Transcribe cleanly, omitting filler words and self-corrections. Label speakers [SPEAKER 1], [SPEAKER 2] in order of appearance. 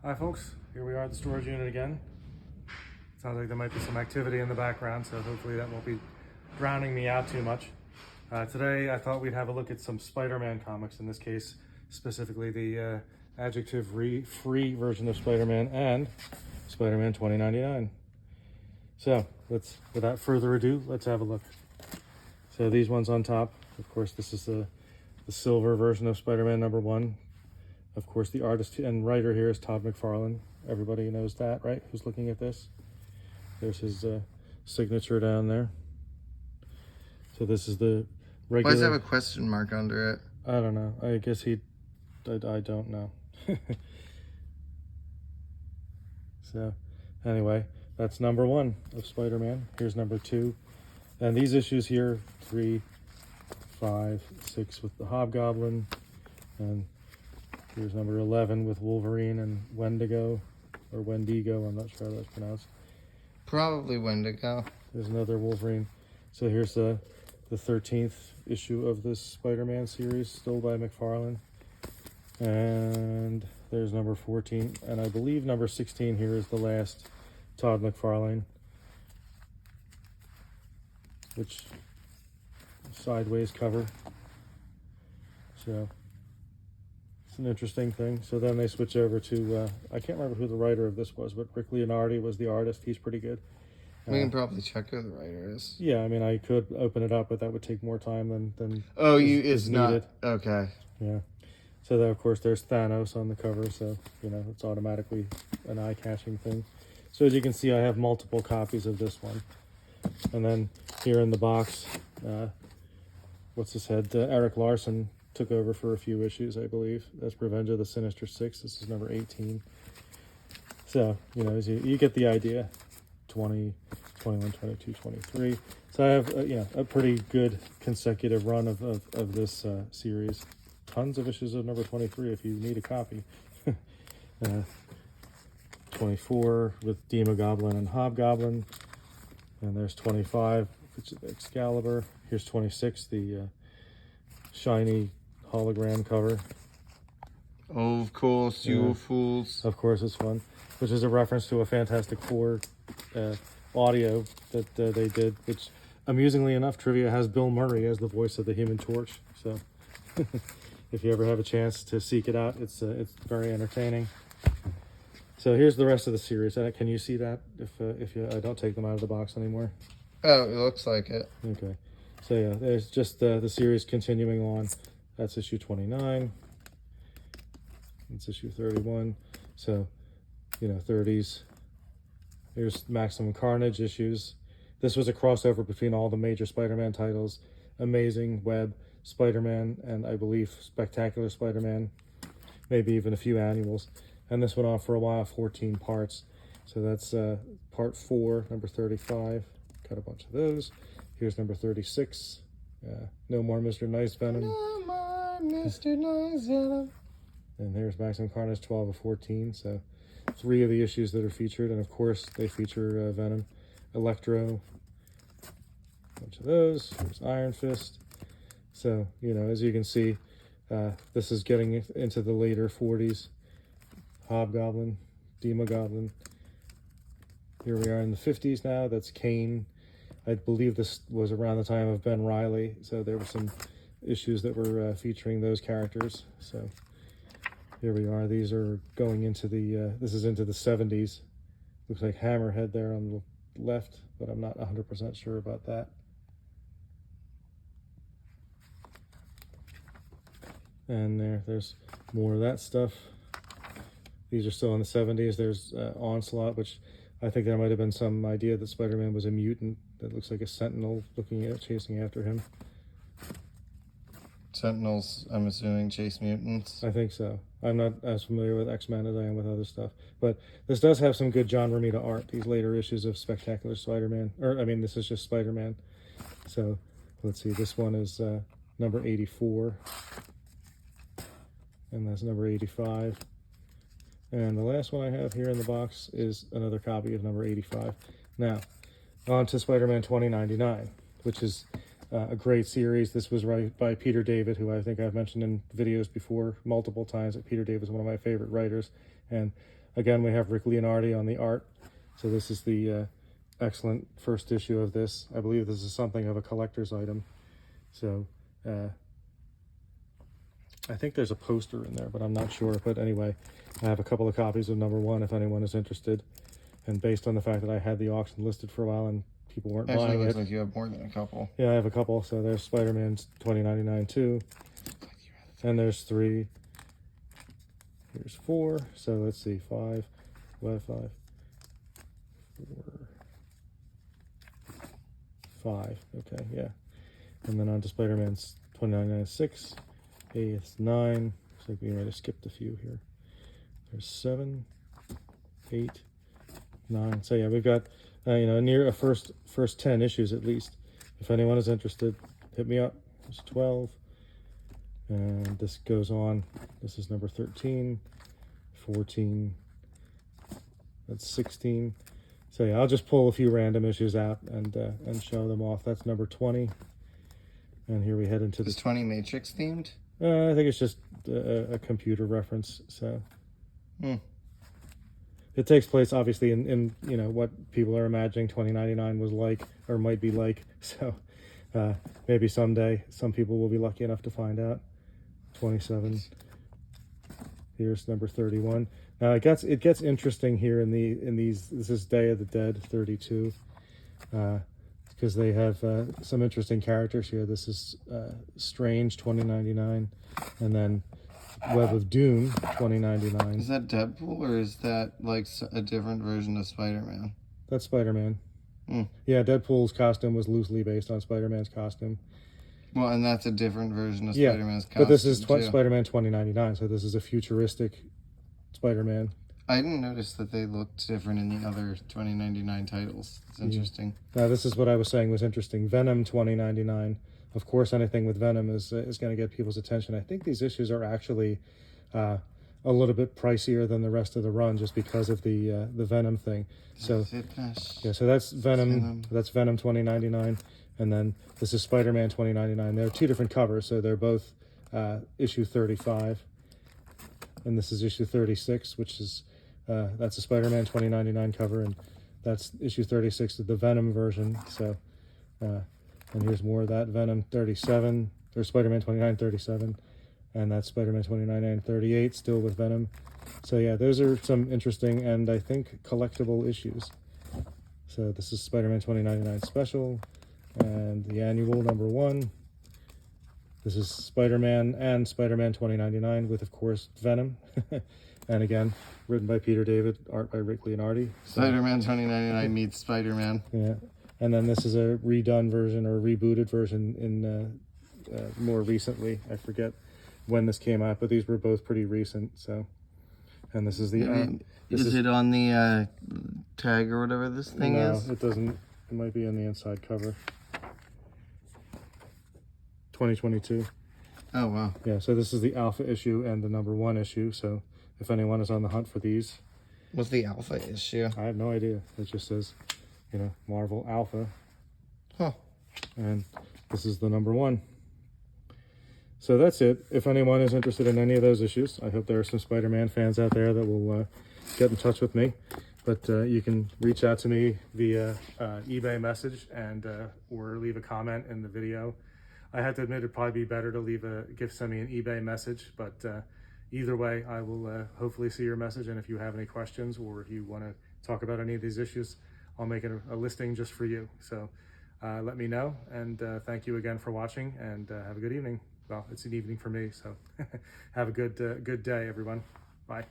[SPEAKER 1] Hi folks, here we are at the storage unit again. Sounds like there might be some activity in the background, so hopefully that won't be drowning me out too much. Today I thought we'd have a look at some Spider-Man comics, in this case specifically the adjective-free version of Spider-Man and Spider-Man 2099. So without further ado, let's have a look. So these ones on top, of course, this is the silver version of Spider-Man #1. Of course, the artist and writer here is Todd McFarlane. Everybody knows that, right? Who's looking at this? There's his signature down there. So this is the regular...
[SPEAKER 2] Why does it have a question mark under it?
[SPEAKER 1] I don't know. I guess I don't know. So, anyway, that's #1 of Spider-Man. Here's #2. And these issues here, 3, 5, 6 with the Hobgoblin. And here's #11 with Wolverine and Wendigo, or Wendigo, I'm not sure how that's pronounced.
[SPEAKER 2] Probably Wendigo.
[SPEAKER 1] There's another Wolverine. So here's the 13th issue of this Spider-Man series, still by McFarlane. And there's #14, and I believe #16 here is the last Todd McFarlane, which sideways cover. So it's an interesting thing. So then they switch over to, I can't remember who the writer of this was, but Rick Leonardi was the artist. He's pretty good.
[SPEAKER 2] We can probably check who the writer is.
[SPEAKER 1] Yeah, I mean, I could open it up, but that would take more time than
[SPEAKER 2] Oh,
[SPEAKER 1] is needed.
[SPEAKER 2] Okay.
[SPEAKER 1] Yeah. So then, of course, there's Thanos on the cover, so, you know, it's automatically an eye-catching thing. So as you can see, I have multiple copies of this one. And then here in the box, what's this head? Eric Larson took over for a few issues, I believe. That's Revenge of the Sinister Six. This is #18. So, you know, you get the idea. 20, 21, 22, 23. So I have, you know, a pretty good consecutive run of this series. Tons of issues of #23 if you need a copy. 24 with Demogoblin and Hobgoblin. And there's 25, which is Excalibur. Here's 26, the shiny hologram cover.
[SPEAKER 2] Oh, of course, you fools.
[SPEAKER 1] Of course, it's fun. Which is a reference to a Fantastic Four audio that they did, which, amusingly enough, trivia has Bill Murray as the voice of the Human Torch. So if you ever have a chance to seek it out, it's very entertaining. So here's the rest of the series. Can you see that if I don't take them out of the box anymore?
[SPEAKER 2] Oh, it looks like it.
[SPEAKER 1] Okay. So yeah, there's just the series continuing on. That's issue 29. It's issue 31. So, you know, 30s. Here's Maximum Carnage issues. This was a crossover between all the major Spider-Man titles. Amazing, Web, Spider-Man, and I believe Spectacular Spider-Man. Maybe even a few annuals. And this went on for a while, 14 parts. So that's part 4, #35. Got a bunch of those. Here's #36. No More Mr. Nice Venom.
[SPEAKER 2] No more Mr. Nice Venom.
[SPEAKER 1] And there's Maximum Carnage 12 of 14. So 3 of the issues that are featured. And of course, they feature Venom, Electro, a bunch of those. There's Iron Fist. So, you know, as you can see, this is getting into the later 40s. Hobgoblin, Demogoblin. Here we are in the 50s now. That's Kane. I believe this was around the time of Ben Reilly. So there were some issues that were featuring those characters. So here we are. These are going into the, this is into the 70s. Looks like Hammerhead there on the left, but I'm not 100% sure about that. And there's more of that stuff. These are still in the 70s. There's Onslaught, which I think there might have been some idea that Spider-Man was a mutant. That looks like a sentinel chasing after him.
[SPEAKER 2] Sentinels, I'm assuming, chase mutants.
[SPEAKER 1] I think so. I'm not as familiar with X-Men as I am with other stuff. But this does have some good John Romita art. These later issues of Spectacular Spider-Man. Or, I mean, this is just Spider-Man. So, let's see. This one is #84. And that's #85. And the last one I have here in the box is another copy of #85. Now, on to Spider-Man 2099, which is a great series. This was by Peter David, who I think I've mentioned in videos before multiple times, that Peter David is one of my favorite writers. And again, we have Rick Leonardi on the art. So this is the excellent first issue of this. I believe this is something of a collector's item. So I think there's a poster in there, but I'm not sure. But anyway, I have a couple of copies of number 1 if anyone is interested. And based on the fact that I had the auction listed for a while and people weren't
[SPEAKER 2] Actually,
[SPEAKER 1] buying
[SPEAKER 2] it looks
[SPEAKER 1] it.
[SPEAKER 2] like you have more than a couple.
[SPEAKER 1] Yeah, I have a couple. So there's Spider-Man's 2099 too. And there's 3. Here's 4. So let's see, 5, 5, 4, 5. Okay, yeah. And then on to Spider-Man's 2099 6. 8 is 9. So we might have skipped a few here. There's 7, 8, 9. So yeah, we've got near a first 10 issues at least. If anyone is interested, hit me up. There's 12. And this goes on. This is number 13, 14. That's 16. So yeah, I'll just pull a few random issues out and show them off. That's number 20. And here we head into
[SPEAKER 2] Is 20 Matrix themed?
[SPEAKER 1] I think it's just a computer reference. So it takes place obviously in what people are imagining 2099 was like or might be like. So maybe someday some people will be lucky enough to find out. 27. Here's number 31. Now it gets interesting here in these. This is Day of the Dead 32, because they have some interesting characters here. This is Strange 2099, and then Web of Doom 2099.
[SPEAKER 2] Is that Deadpool or is that like a different version of Spider-Man?
[SPEAKER 1] That's Spider-Man. Yeah, Deadpool's costume was loosely based on Spider-Man's costume.
[SPEAKER 2] Well, and that's a different version of
[SPEAKER 1] Yeah,
[SPEAKER 2] Spider-Man's costume.
[SPEAKER 1] but this is
[SPEAKER 2] too.
[SPEAKER 1] Spider-Man 2099, so this is a futuristic Spider-Man.
[SPEAKER 2] I didn't notice that they looked different in the other 2099 titles. It's interesting.
[SPEAKER 1] Now, this is what I was saying was interesting. Venom 2099. Of course, anything with Venom is going to get people's attention. I think these issues are actually a little bit pricier than the rest of the run just because of the Venom thing. So yeah, so that's Venom. That's Venom 2099, and then this is Spider-Man 2099. They're 2 different covers, so they're both issue 35, and this is issue 36, which is that's a Spider-Man 2099 cover, and that's issue 36 of the Venom version. So and here's more of that Venom 37, or Spider-Man 2937, and that's Spider-Man 2938, still with Venom. So yeah, those are some interesting and I think collectible issues. So this is Spider-Man 2099 special, and the annual number 1. This is Spider-Man and Spider-Man 2099 with, of course, Venom. And again, written by Peter David, art by Rick Leonardi. So,
[SPEAKER 2] Spider-Man 2099 meets Spider-Man.
[SPEAKER 1] yeah. And then this is a redone version or a rebooted version in more recently. I forget when this came out, but these were both pretty recent. So, and this is the
[SPEAKER 2] Is it on the tag or whatever this thing is?
[SPEAKER 1] No, it doesn't. It might be on the inside cover. 2022.
[SPEAKER 2] Oh, wow.
[SPEAKER 1] Yeah, so this is the alpha issue and the number 1 issue. So if anyone is on the hunt for these,
[SPEAKER 2] What's the alpha issue?
[SPEAKER 1] I have no idea. It just says, Marvel Alpha.
[SPEAKER 2] Huh.
[SPEAKER 1] And this is the number 1. So that's it. If anyone is interested in any of those issues, I hope there are some Spider-Man fans out there that will get in touch with me. But you can reach out to me via eBay message and or leave a comment in the video. I had to admit it'd probably be better to send me an eBay message, but either way, I will hopefully see your message. And if you have any questions or if you want to talk about any of these issues, I'll make it a listing just for you. So let me know, and thank you again for watching, and have a good evening. Well, it's an evening for me, so have a good day, everyone. Bye.